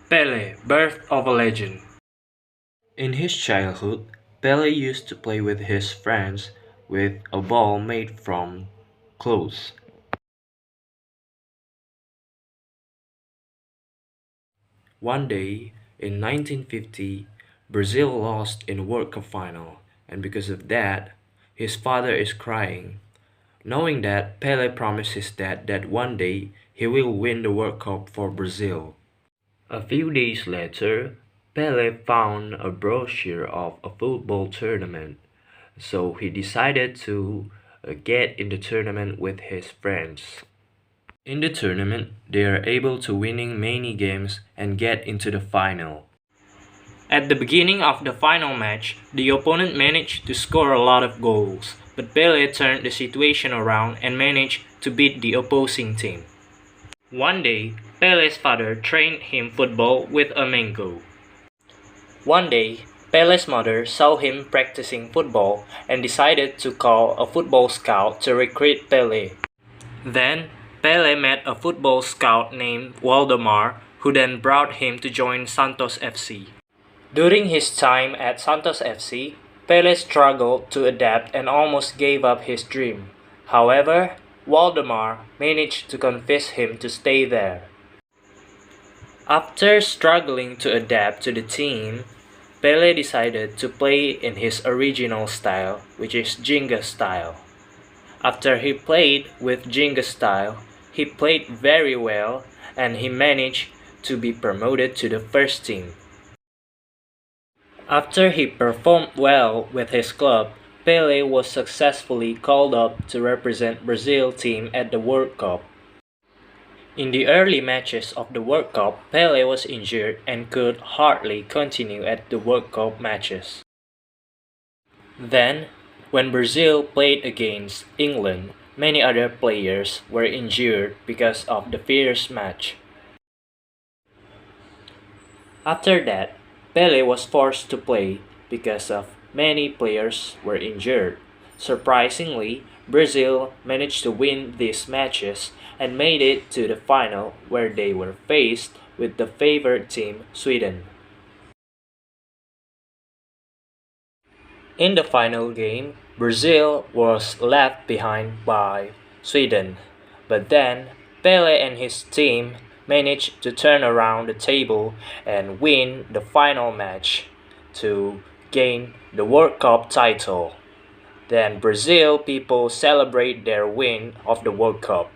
Pele, Birth of a Legend. In his childhood, Pele used to play with his friends with a ball made from clothes. One day, in 1950, Brazil lost in World Cup final, and because of that, his father is crying, knowing that Pele promised his dad that one day he will win the World Cup for Brazil. A few days later, Pele found a brochure of a football tournament, so he decided to get in the tournament with his friends. In the tournament, they are able to winning many games and get into the final. At the beginning of the final match, the opponent managed to score a lot of goals, but Pele turned the situation around and managed to beat the opposing team. One day, Pele's father trained him football with a mango. One day, Pele's mother saw him practicing football and decided to call a football scout to recruit Pele. Then, Pele met a football scout named Waldemar, who then brought him to join Santos FC. During his time at Santos FC, Pele struggled to adapt and almost gave up his dream. However, Waldemar managed to convince him to stay there. After struggling to adapt to the team, Pele decided to play in his original style, which is Jenga style. After he played with Jenga style, he played very well and he managed to be promoted to the first team. After he performed well with his club, Pele was successfully called up to represent Brazil team at the World Cup. In the early matches of the World Cup, Pele was injured and could hardly continue at the World Cup matches. Then, when Brazil played against England, many other players were injured because of the fierce match. After that, Pele was forced to play because of many players were injured. Surprisingly, Brazil managed to win these matches and made it to the final where they were faced with the favored team, Sweden. In the final game, Brazil was left behind by Sweden, but then Pele and his team managed to turn around the table and win the final match to gain the World Cup title. Then Brazil people celebrate their win of the World Cup.